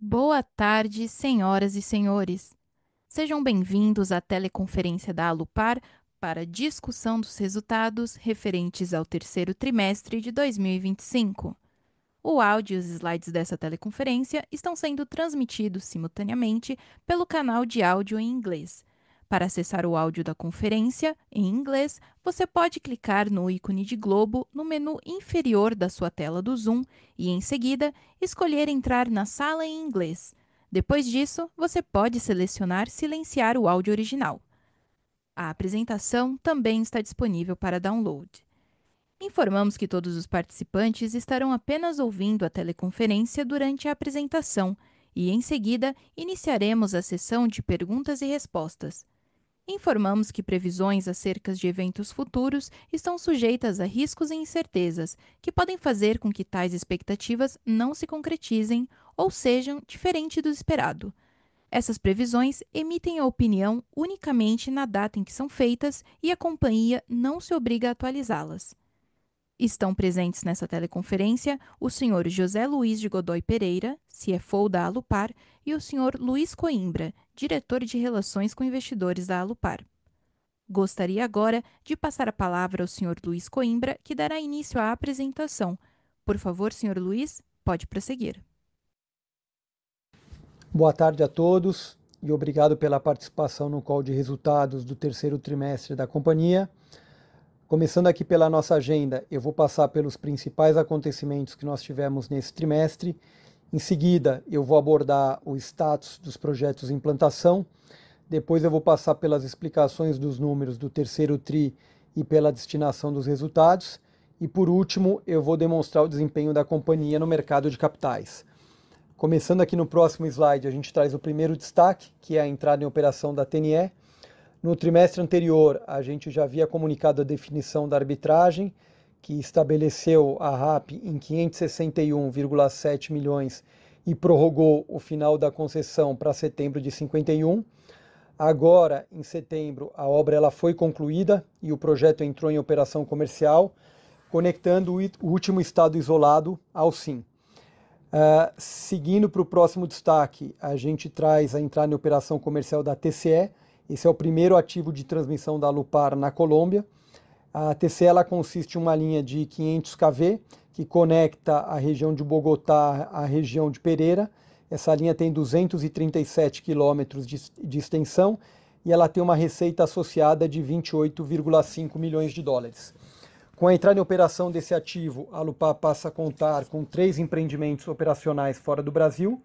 Boa tarde, senhoras e senhores. Sejam bem-vindos à teleconferência da Alupar para discussão dos resultados referentes ao terceiro trimestre de 2025. O áudio e os slides dessa teleconferência estão sendo transmitidos simultaneamente pelo canal de áudio em inglês. Para acessar o áudio da conferência em inglês, você pode clicar no ícone de globo no menu inferior da sua tela do Zoom e, em seguida, escolher entrar na sala em inglês. Depois disso, você pode selecionar silenciar o áudio original. A apresentação também está disponível para download. Informamos que todos os participantes estarão apenas ouvindo a teleconferência durante a apresentação e, em seguida, iniciaremos a sessão de perguntas e respostas. Informamos que previsões acerca de eventos futuros estão sujeitas a riscos e incertezas, que podem fazer com que tais expectativas não se concretizem ou sejam diferentes do esperado. Essas previsões emitem a opinião unicamente na data em que são feitas e a companhia não se obriga a atualizá-las. Estão presentes nessa teleconferência o Sr. José Luiz de Godoy Pereira, CFO da Alupar, e o Sr. Luiz Coimbra, diretor de Relações com Investidores da Alupar. Gostaria agora de passar a palavra ao Sr. Luiz Coimbra, que dará início à apresentação. Por favor, Sr. Luiz, pode prosseguir. Boa tarde a todos e obrigado pela participação no call de resultados do terceiro trimestre da companhia. Começando aqui pela nossa agenda, eu vou passar pelos principais acontecimentos que nós tivemos nesse trimestre. Em seguida, eu vou abordar o status dos projetos em implantação. Depois eu vou passar pelas explicações dos números do terceiro TRI e pela destinação dos resultados. E por último, eu vou demonstrar o desempenho da companhia no mercado de capitais. Começando aqui no próximo slide, a gente traz o primeiro destaque, que é a entrada em operação da TNE. No trimestre anterior, a gente já havia comunicado a definição da arbitragem, que estabeleceu a RAP em 561,7 milhões e prorrogou o final da concessão para setembro de 51. Agora, em setembro, a obra ela foi concluída e o projeto entrou em operação comercial, conectando o último estado isolado ao SIM. Seguindo para o próximo destaque, a gente traz a entrada em operação comercial da TCE. Esse é o primeiro ativo de transmissão da Alupar na Colômbia. A TCE ela consiste em uma linha de 500 kV que conecta a região de Bogotá à região de Pereira. Essa linha tem 237 quilômetros de extensão e ela tem uma receita associada de 28,5 milhões de dólares. Com a entrada em operação desse ativo, a Alupar passa a contar com 3 empreendimentos operacionais fora do Brasil,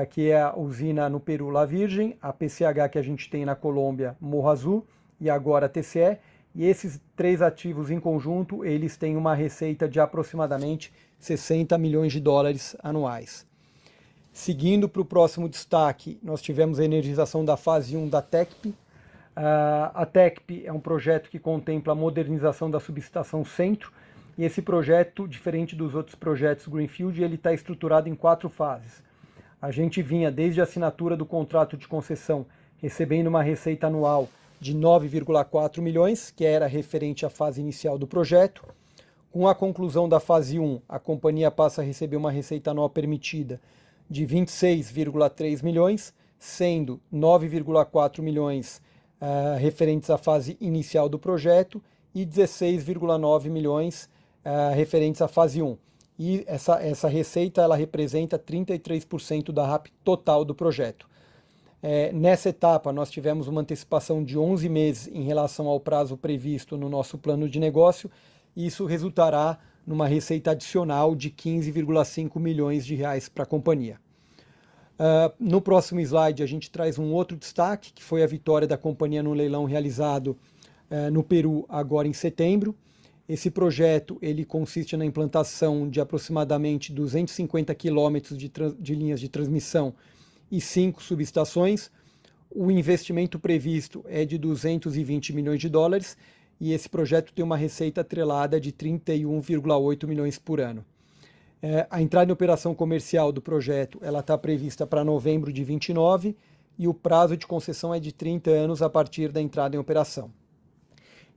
que é a usina no Peru, La Virgen, a PCH que a gente tem na Colômbia, Morro Azul, e agora a TCE. E esses 3 ativos em conjunto, eles têm uma receita de aproximadamente 60 milhões de dólares anuais. Seguindo para o próximo destaque, nós tivemos a energização da fase 1 da TECP. A TECP é um projeto que contempla a modernização da subestação Centro, e esse projeto, diferente dos outros projetos Greenfield, ele está estruturado em 4 fases. A gente vinha desde a assinatura do contrato de concessão recebendo uma receita anual de 9,4 milhões, que era referente à fase inicial do projeto. Com a conclusão da fase 1, a companhia passa a receber uma receita anual permitida de 26,3 milhões, sendo 9,4 milhões referentes à fase inicial do projeto e 16,9 milhões referentes à fase 1. E essa receita ela representa 33% da RAP total do projeto. Nessa etapa, nós tivemos uma antecipação de 11 meses em relação ao prazo previsto no nosso plano de negócio, e isso resultará numa receita adicional de 15,5 milhões de reais para a companhia. No próximo slide, a gente traz um outro destaque, que foi a vitória da companhia no leilão realizado no Peru, agora em setembro. Esse projeto ele consiste na implantação de aproximadamente 250 quilômetros de linhas de transmissão e 5 subestações. O investimento previsto é de 220 milhões de dólares e esse projeto tem uma receita atrelada de 31,8 milhões por ano. A entrada em operação comercial do projeto está prevista para novembro de 29 e o prazo de concessão é de 30 anos a partir da entrada em operação.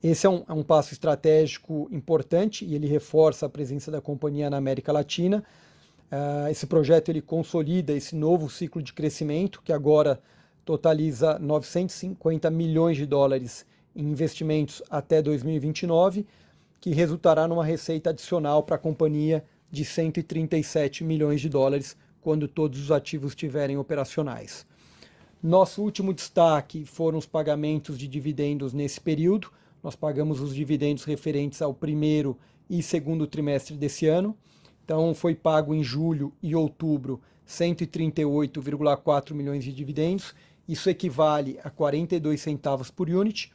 Esse é um passo estratégico importante e ele reforça a presença da companhia na América Latina. Esse projeto ele consolida esse novo ciclo de crescimento, que agora totaliza 950 milhões de dólares em investimentos até 2029, que resultará numa receita adicional para a companhia de 137 milhões de dólares quando todos os ativos estiverem operacionais. Nosso último destaque foram os pagamentos de dividendos nesse período. Nós pagamos os dividendos referentes ao primeiro e segundo trimestre desse ano. Então foi pago em julho e outubro 138,4 milhões de dividendos. Isso equivale a 42 centavos por unit.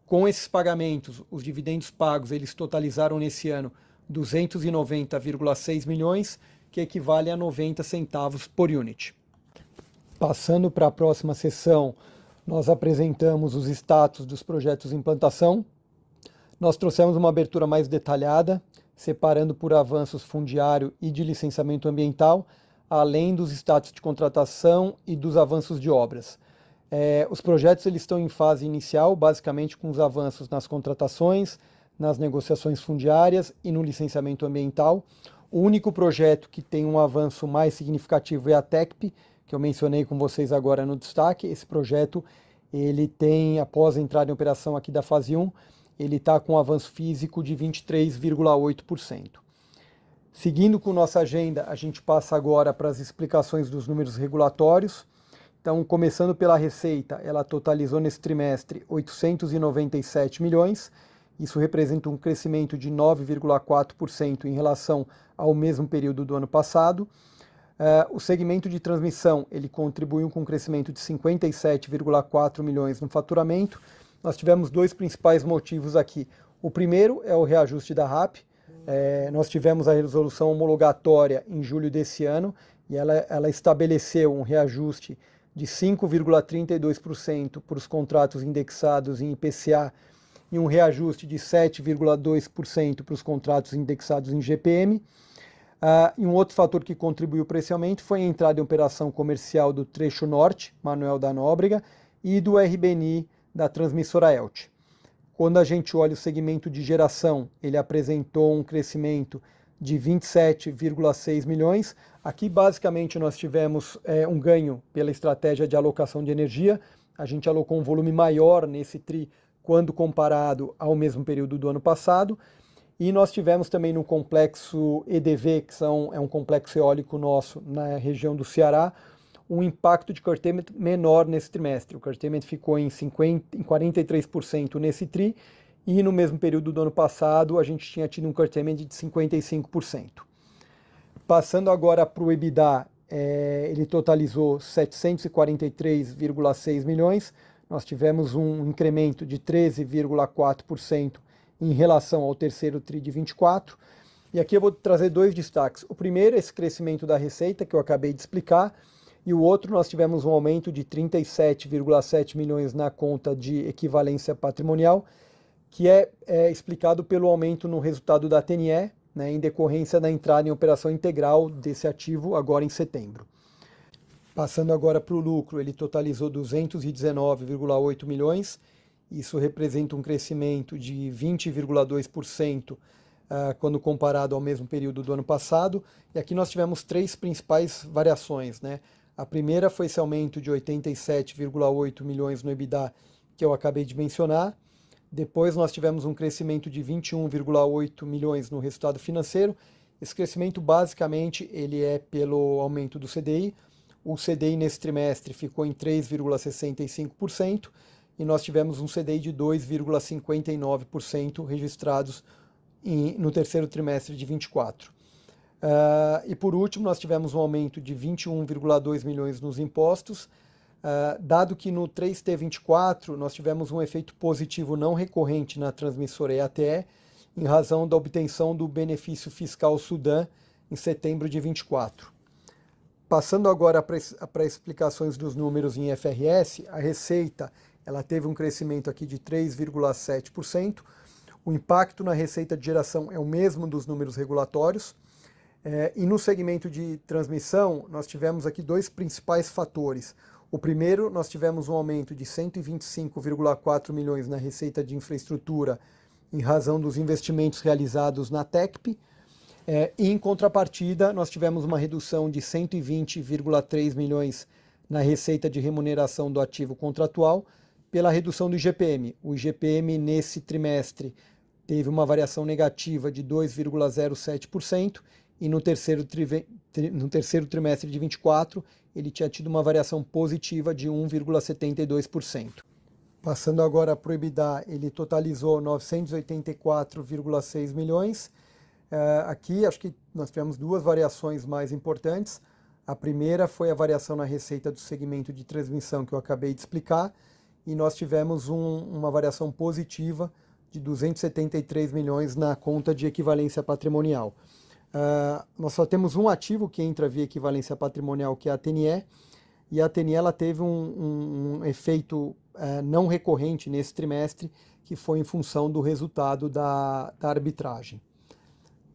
Com esses pagamentos, os dividendos pagos, eles totalizaram nesse ano 290,6 milhões, que equivale a 90 centavos por unit. Passando para a próxima sessão, nós apresentamos os status dos projetos em implantação. Nós trouxemos uma abertura mais detalhada, separando por avanços fundiário e de licenciamento ambiental, além dos status de contratação e dos avanços de obras. Os projetos eles estão em fase inicial, basicamente com os avanços nas contratações, nas negociações fundiárias e no licenciamento ambiental. O único projeto que tem um avanço mais significativo é a TECP, que eu mencionei com vocês agora no destaque. Esse projeto, ele tem, após a entrada em operação aqui da fase 1, ele está com um avanço físico de 23,8%. Seguindo com nossa agenda, a gente passa agora para as explicações dos números regulatórios. Então, começando pela receita, ela totalizou nesse trimestre 897 milhões. Isso representa um crescimento de 9,4% em relação ao mesmo período do ano passado. O segmento de transmissão, ele contribuiu com um crescimento de 57,4 milhões no faturamento. Nós tivemos dois principais motivos aqui. O primeiro é o reajuste da RAP. Nós tivemos a resolução homologatória em julho desse ano e ela estabeleceu um reajuste de 5,32% para os contratos indexados em IPCA e um reajuste de 7,2% para os contratos indexados em GPM. E um outro fator que contribuiu para esse aumento foi a entrada em operação comercial do Trecho Norte, Manoel da Nóbrega, e do RBNI da transmissora ELTE. Quando a gente olha o segmento de geração, ele apresentou um crescimento de 27,6 milhões. Aqui, basicamente, nós tivemos um ganho pela estratégia de alocação de energia. A gente alocou um volume maior nesse TRI quando comparado ao mesmo período do ano passado. E nós tivemos também no complexo EDV, que é um complexo eólico nosso na região do Ceará, um impacto de curtailment menor nesse trimestre. O curtailment ficou em 43% nesse TRI, e no mesmo período do ano passado a gente tinha tido um curtailment de 55%. Passando agora para o EBITDA, ele totalizou 743,6 milhões, nós tivemos um incremento de 13,4% em relação ao terceiro TRI de 24. E aqui eu vou trazer dois destaques. O primeiro é esse crescimento da receita, que eu acabei de explicar, e o outro nós tivemos um aumento de 37,7 milhões na conta de equivalência patrimonial, que é explicado pelo aumento no resultado da TNE, né, em decorrência da entrada em operação integral desse ativo agora em setembro. Passando agora para o lucro, ele totalizou 219,8 milhões, isso representa um crescimento de 20,2% quando comparado ao mesmo período do ano passado. E aqui nós tivemos três principais variações, né? A primeira foi esse aumento de 87,8 milhões no EBITDA que eu acabei de mencionar. Depois nós tivemos um crescimento de 21,8 milhões no resultado financeiro. Esse crescimento basicamente ele é pelo aumento do CDI. O CDI nesse trimestre ficou em 3,65%. E nós tivemos um CDI de 2,59% registrados no terceiro trimestre de 24. E por último, nós tivemos um aumento de 21,2 milhões nos impostos, dado que no 3T24 nós tivemos um efeito positivo não recorrente na transmissora EATE, em razão da obtenção do benefício fiscal Sudã em setembro de 24. Passando agora para explicações dos números em IFRS, a receita ela teve um crescimento aqui de 3,7%. O impacto na receita de geração é o mesmo dos números regulatórios. E no segmento de transmissão, nós tivemos aqui dois principais fatores. O primeiro, nós tivemos um aumento de 125,4 milhões na receita de infraestrutura em razão dos investimentos realizados na TECP. Em contrapartida, nós tivemos uma redução de 120,3 milhões na receita de remuneração do ativo contratual pela redução do IGPM. O IGPM nesse trimestre teve uma variação negativa de 2,07% e no terceiro trimestre de 24 ele tinha tido uma variação positiva de 1,72%. Passando agora para o EBITDA, ele totalizou 984,6 milhões. Aqui acho que nós tivemos duas variações mais importantes. A primeira foi a variação na receita do segmento de transmissão que eu acabei de explicar, e nós tivemos uma variação positiva de 273 milhões na conta de equivalência patrimonial. Nós só temos um ativo que entra via equivalência patrimonial, que é a TNE, e a TNE ela teve um efeito não recorrente nesse trimestre, que foi em função do resultado da arbitragem.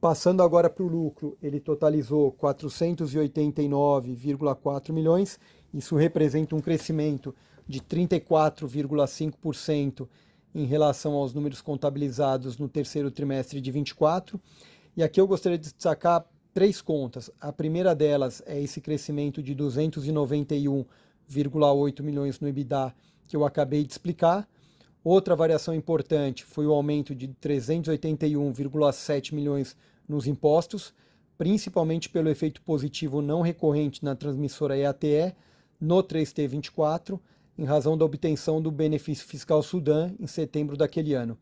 Passando agora para o lucro, ele totalizou 489,4 milhões, isso representa um crescimento de 34,5% em relação aos números contabilizados no terceiro trimestre de 24. E aqui eu gostaria de destacar três contas. A primeira delas é esse crescimento de 291,8 milhões no EBITDA que eu acabei de explicar. Outra variação importante foi o aumento de 381,7 milhões nos impostos, principalmente pelo efeito positivo não recorrente na transmissora EATE no 3T24, em razão da obtenção do benefício fiscal Sudã em setembro daquele ano.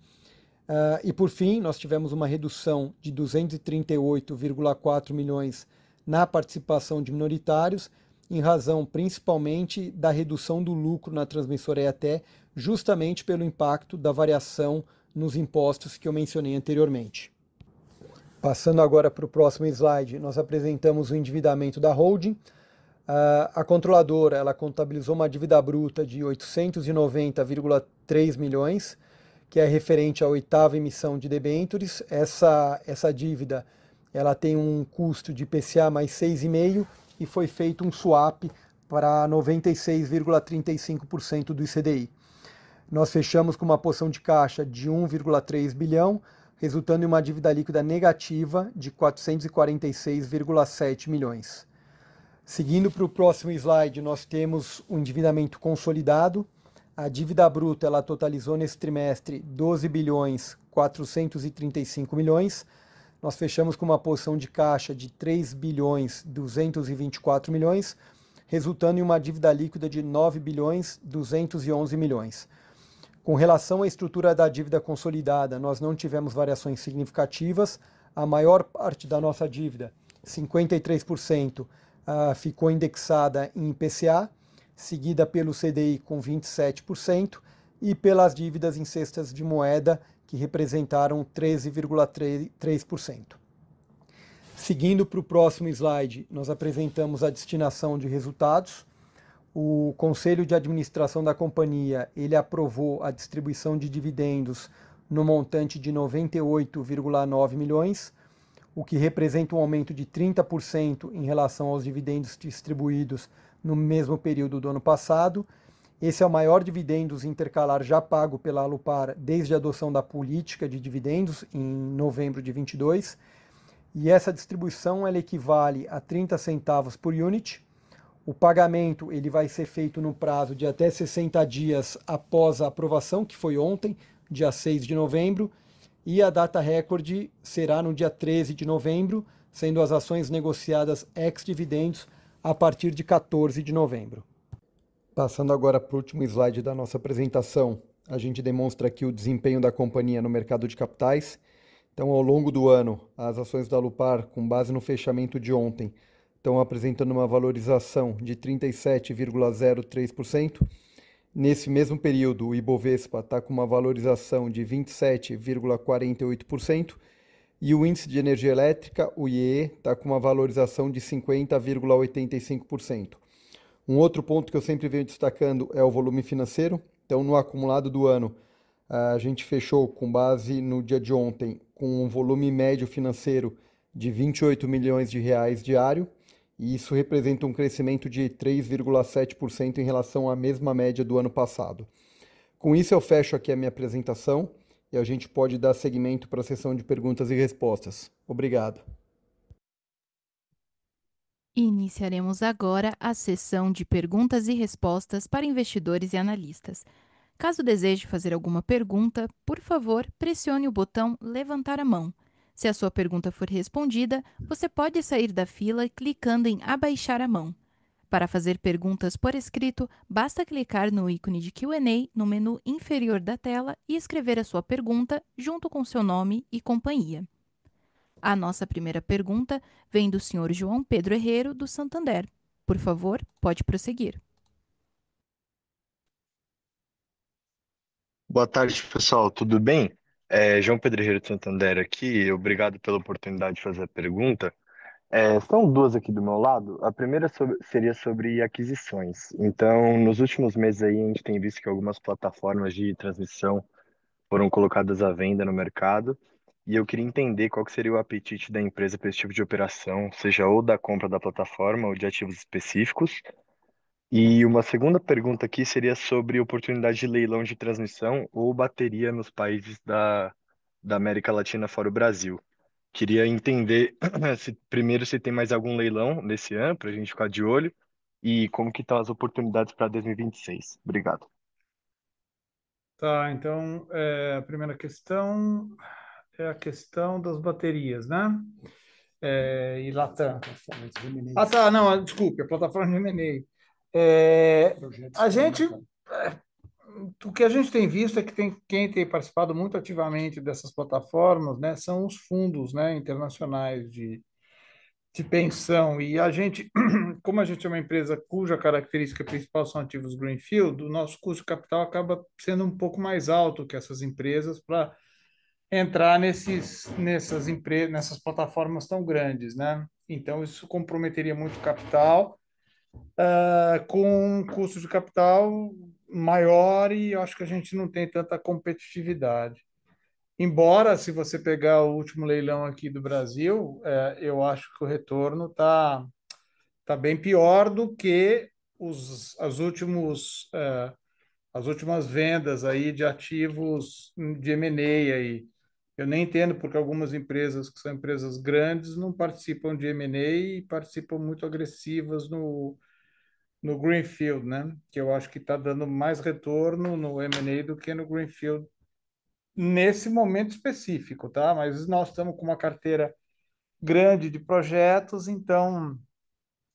E por fim, nós tivemos uma redução de 238,4 milhões na participação de minoritários, em razão principalmente da redução do lucro na transmissora EATE, justamente pelo impacto da variação nos impostos que eu mencionei anteriormente. Passando agora para o próximo slide, nós apresentamos o endividamento da holding. A controladora ela contabilizou uma dívida bruta de 890,3 milhões, que é referente à oitava emissão de debêntures. Essa dívida ela tem um custo de IPCA mais 6,5% e foi feito um swap para 96,35% do ICDI. Nós fechamos com uma posição de caixa de 1,3 bilhão, resultando em uma dívida líquida negativa de 446,7 milhões. Seguindo para o próximo slide, nós temos o endividamento consolidado. A dívida bruta ela totalizou nesse trimestre 12 bilhões 435 milhões. Nós fechamos com uma posição de caixa de 3 bilhões 224 milhões, resultando em uma dívida líquida de 9 bilhões 211 milhões. Com relação à estrutura da dívida consolidada, nós não tivemos variações significativas. A maior parte da nossa dívida, 53%, ficou indexada em IPCA, seguida pelo CDI com 27% e pelas dívidas em cestas de moeda, que representaram 13,3%. Seguindo para o próximo slide, nós apresentamos a destinação de resultados. O Conselho de Administração da companhia ele aprovou a distribuição de dividendos no montante de 98,9 milhões, o que representa um aumento de 30% em relação aos dividendos distribuídos no mesmo período do ano passado. Esse é o maior dividendos intercalar já pago pela Alupar desde a adoção da política de dividendos em novembro de 22. E essa distribuição ela equivale a 30 centavos por unit. O pagamento ele vai ser feito no prazo de até 60 dias após a aprovação, que foi ontem, dia 6 de novembro, e a data recorde será no dia 13 de novembro, sendo as ações negociadas ex-dividendos a partir de 14 de novembro. Passando agora para o último slide da nossa apresentação, a gente demonstra aqui o desempenho da companhia no mercado de capitais. Então, ao longo do ano, as ações da Alupar, com base no fechamento de ontem, estão apresentando uma valorização de 37,03%. Nesse mesmo período, o Ibovespa está com uma valorização de 27,48% e o índice de energia elétrica, o IEE, está com uma valorização de 50,85%. Um outro ponto que eu sempre venho destacando é o volume financeiro. Então, no acumulado do ano, a gente fechou, com base no dia de ontem, com um volume médio financeiro de 28 milhões de reais diário, e isso representa um crescimento de 3,7% em relação à mesma média do ano passado. Com isso eu fecho aqui a minha apresentação e a gente pode dar seguimento para a sessão de perguntas e respostas. Obrigado. Iniciaremos agora a sessão de perguntas e respostas para investidores e analistas. Caso deseje fazer alguma pergunta, por favor, pressione o botão Levantar a mão. Se a sua pergunta for respondida, você pode sair da fila clicando em Abaixar a mão. Para fazer perguntas por escrito, basta clicar no ícone de Q&A no menu inferior da tela e escrever a sua pergunta junto com seu nome e companhia. A nossa primeira pergunta vem do senhor João Pedro Herrero, do Santander. Por favor, pode prosseguir. Boa tarde, pessoal. Tudo bem? João Pedreiro de Santander aqui. Obrigado pela oportunidade de fazer a pergunta. São duas aqui do meu lado. A primeira seria sobre aquisições. Então, nos últimos meses aí, a gente tem visto que algumas plataformas de transmissão foram colocadas à venda no mercado. E eu queria entender qual que seria o apetite da empresa para esse tipo de operação, seja ou da compra da plataforma ou de ativos específicos. E uma segunda pergunta aqui seria sobre oportunidade de leilão de transmissão ou bateria nos países da América Latina fora o Brasil. Queria entender primeiro se tem mais algum leilão nesse ano para a gente ficar de olho e como que estão as oportunidades para 2026. Obrigado. Tá, então, a primeira questão é a questão das baterias, né? E Latam. Ah, tá, não, desculpe, a plataforma de M&A. A gente, o que a gente tem visto é que quem tem participado muito ativamente dessas plataformas, né, são os fundos, né, internacionais de pensão. E a gente, como a gente é uma empresa cuja característica principal são ativos greenfield, o nosso custo de capital acaba sendo um pouco mais alto que essas empresas para entrar nessas plataformas tão grandes, né? Então, isso comprometeria muito o capital, com um custo de capital maior e eu acho que a gente não tem tanta competitividade. Embora, se você pegar o último leilão aqui do Brasil, eu acho que o retorno tá bem pior do que as últimas vendas aí de ativos de M&A aí. Eu nem entendo porque algumas empresas que são empresas grandes não participam de M&A e participam muito agressivas no Greenfield, né? Que eu acho que está dando mais retorno no M&A do que no Greenfield nesse momento específico, tá? Mas nós estamos com uma carteira grande de projetos, então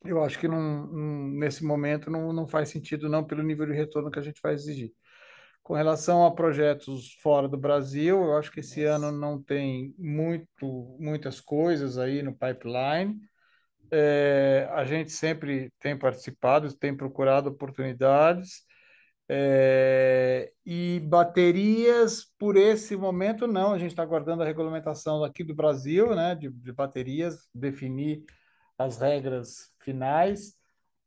eu acho que nesse momento não faz sentido não pelo nível de retorno que a gente vai exigir. Com relação a projetos fora do Brasil, eu acho que esse ano não tem muitas coisas aí no pipeline. A gente sempre tem participado, tem procurado oportunidades. E baterias, por esse momento, não. A gente está aguardando a regulamentação aqui do Brasil, né, de baterias, definir as regras finais.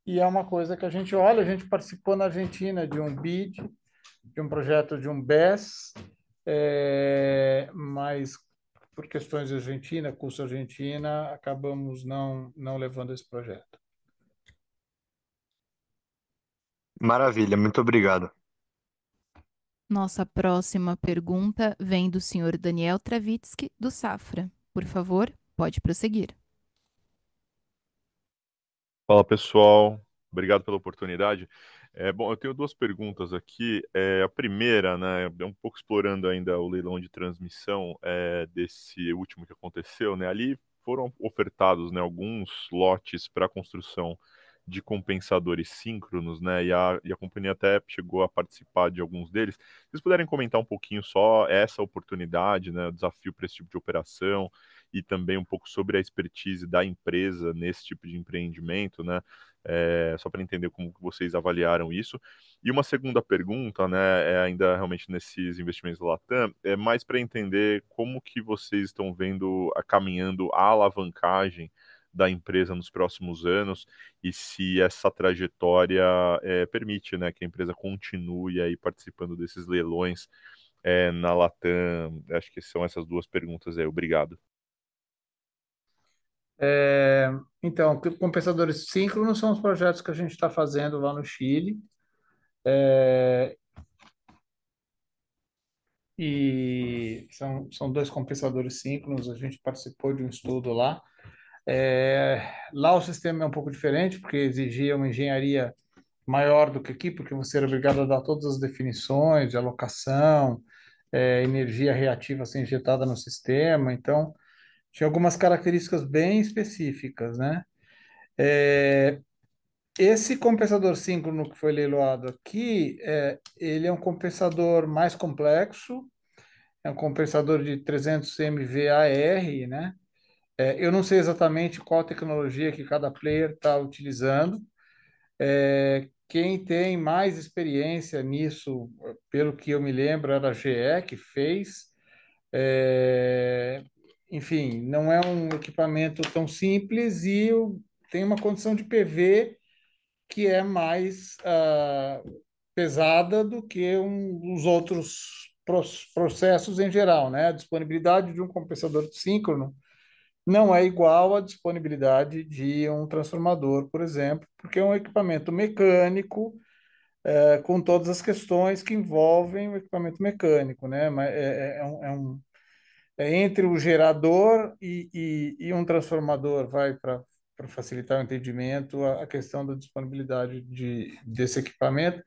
E é uma coisa que a gente olha, a gente participou na Argentina de um BID, de um projeto de um BES, mas por questões de Argentina, custo Argentina, acabamos não levando esse projeto. Maravilha, muito obrigado. Nossa próxima pergunta vem do senhor Daniel Travitsky, do Safra. Por favor, pode prosseguir. Fala pessoal, obrigado pela oportunidade. Bom, eu tenho duas perguntas aqui. A primeira, né, é um pouco explorando ainda o leilão de transmissão desse último que aconteceu, né? Ali foram ofertados, né, alguns lotes para construção de compensadores síncronos, né? E a companhia até chegou a participar de alguns deles. Se vocês puderem comentar um pouquinho só essa oportunidade, né, o desafio para esse tipo de operação e também um pouco sobre a expertise da empresa nesse tipo de empreendimento, né? Só para entender como que vocês avaliaram isso. E uma segunda pergunta, né, ainda realmente nesses investimentos da Latam, é mais para entender como que vocês estão vendo caminhando a alavancagem da empresa nos próximos anos e se essa trajetória permite, né, que a empresa continue aí participando desses leilões na Latam. Acho que são essas duas perguntas aí. Obrigado. Então, compensadores síncronos são os projetos que a gente está fazendo lá no Chile. E são dois compensadores síncronos. A gente participou de um estudo lá. Lá o sistema é um pouco diferente, porque exigia uma engenharia maior do que aqui, porque você era obrigado a dar todas as definições de alocação, energia reativa a ser injetada no sistema, então tinha algumas características bem específicas, né? Esse compensador síncrono que foi leiloado aqui, ele é um compensador mais complexo, é um compensador de 300 MVAR, né? Eu não sei exatamente qual tecnologia que cada player está utilizando. Quem tem mais experiência nisso, pelo que eu me lembro, era a GE que fez. É, Enfim, não é um equipamento tão simples e tem uma condição de PV que é mais pesada do que os outros processos em geral, né? A disponibilidade de um compensador síncrono não é igual à disponibilidade de um transformador, por exemplo, porque é um equipamento mecânico, com todas as questões que envolvem o equipamento mecânico, né? Mas entre o gerador e um transformador, vai para facilitar o entendimento, a questão da disponibilidade desse equipamento.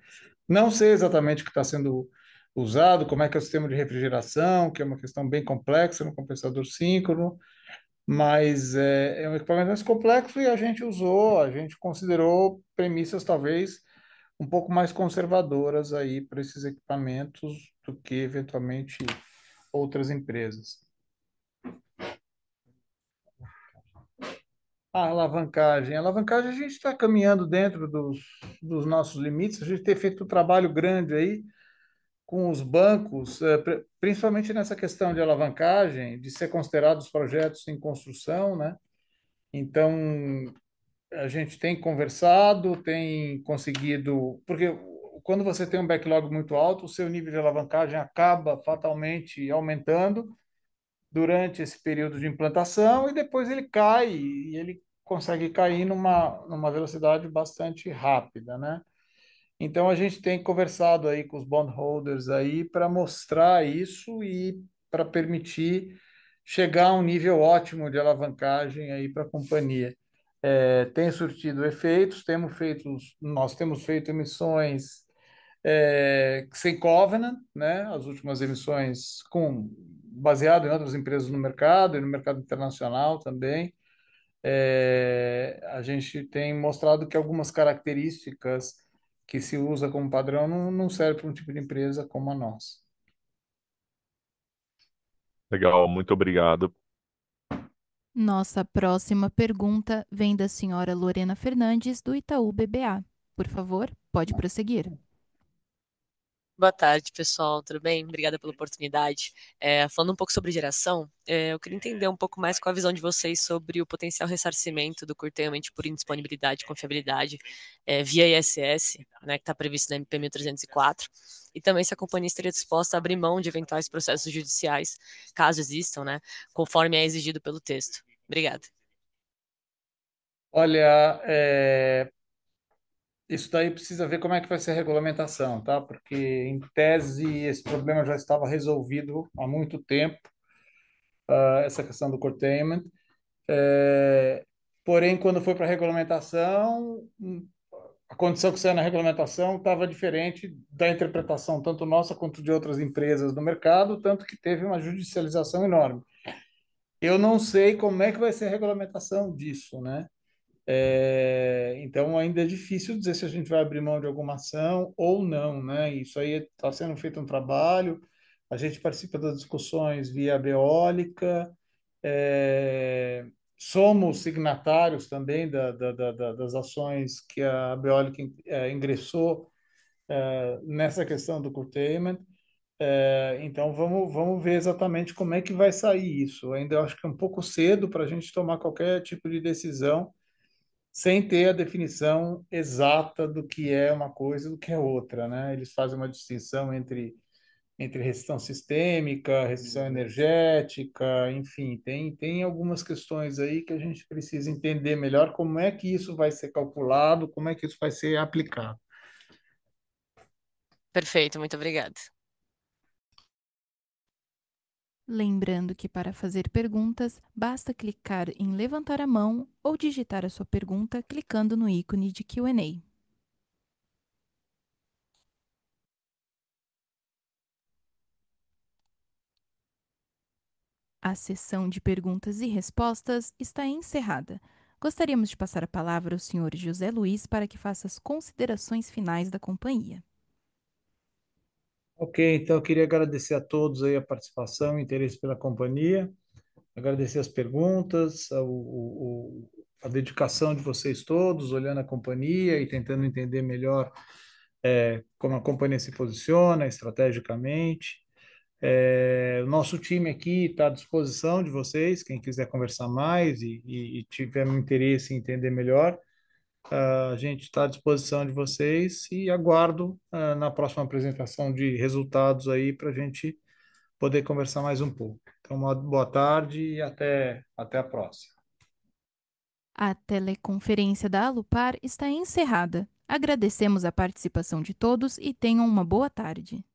Não sei exatamente o que está sendo usado, como é que é o sistema de refrigeração, que é uma questão bem complexa no compensador síncrono, mas é um equipamento mais complexo e a gente considerou premissas talvez um pouco mais conservadoras aí para esses equipamentos do que eventualmente outras empresas. A alavancagem a gente está caminhando dentro dos nossos limites, a gente tem feito um trabalho grande aí com os bancos, principalmente nessa questão de alavancagem, de ser considerados projetos em construção, né? Então, a gente tem conversado, tem conseguido, porque quando você tem um backlog muito alto, o seu nível de alavancagem acaba fatalmente aumentando durante esse período de implantação e depois ele cai e ele consegue cair numa velocidade bastante rápida, né? Então a gente tem conversado aí com os bondholders aí para mostrar isso e para permitir chegar a um nível ótimo de alavancagem aí para a companhia. Tem surtido efeitos, nós temos feito emissões sem covenant, né? As últimas emissões baseado em outras empresas no mercado e no mercado internacional também. A gente tem mostrado que algumas características que se usa como padrão não serve para um tipo de empresa como a nossa. Legal, muito obrigado. Nossa próxima pergunta vem da senhora Lorena Fernandes, do Itaú BBA. Por favor, pode prosseguir. Boa tarde, pessoal. Tudo bem? Obrigada pela oportunidade. Falando um pouco sobre geração, eu queria entender um pouco mais qual a visão de vocês sobre o potencial ressarcimento do curtailment por indisponibilidade e confiabilidade via ISS, né, que está previsto na MP 1304, e também se a companhia estaria disposta a abrir mão de eventuais processos judiciais, caso existam, né, conforme é exigido pelo texto. Obrigada. Olha, isso daí precisa ver como é que vai ser a regulamentação, tá? Porque, em tese, esse problema já estava resolvido há muito tempo, essa questão do curtailment. Porém, quando foi para a regulamentação, a condição que saiu na regulamentação estava diferente da interpretação tanto nossa quanto de outras empresas no mercado, tanto que teve uma judicialização enorme. Eu não sei como é que vai ser a regulamentação disso, né? Então, ainda é difícil dizer se a gente vai abrir mão de alguma ação ou não, né? Isso aí está sendo feito um trabalho, a gente participa das discussões via Beólica, somos signatários também das ações que a Beólica ingressou nessa questão do curtailment. Então, vamos ver exatamente como é que vai sair isso. Ainda eu acho que é um pouco cedo para a gente tomar qualquer tipo de decisão sem ter a definição exata do que é uma coisa e do que é outra, né? Eles fazem uma distinção entre restrição sistêmica, restrição energética, enfim, tem algumas questões aí que a gente precisa entender melhor como é que isso vai ser calculado, como é que isso vai ser aplicado. Perfeito, muito obrigada. Lembrando que para fazer perguntas, basta clicar em levantar a mão ou digitar a sua pergunta clicando no ícone de Q&A. A sessão de perguntas e respostas está encerrada. Gostaríamos de passar a palavra ao Sr. José Luiz para que faça as considerações finais da companhia. Ok, então eu queria agradecer a todos aí a participação e interesse pela companhia, agradecer as perguntas, a dedicação de vocês todos, olhando a companhia e tentando entender melhor como a companhia se posiciona estrategicamente. O nosso time aqui está à disposição de vocês, quem quiser conversar mais e tiver um interesse em entender melhor, a gente está à disposição de vocês e aguardo na próxima apresentação de resultados aí para a gente poder conversar mais um pouco. Então, uma boa tarde e até a próxima. A teleconferência da Alupar está encerrada. Agradecemos a participação de todos e tenham uma boa tarde.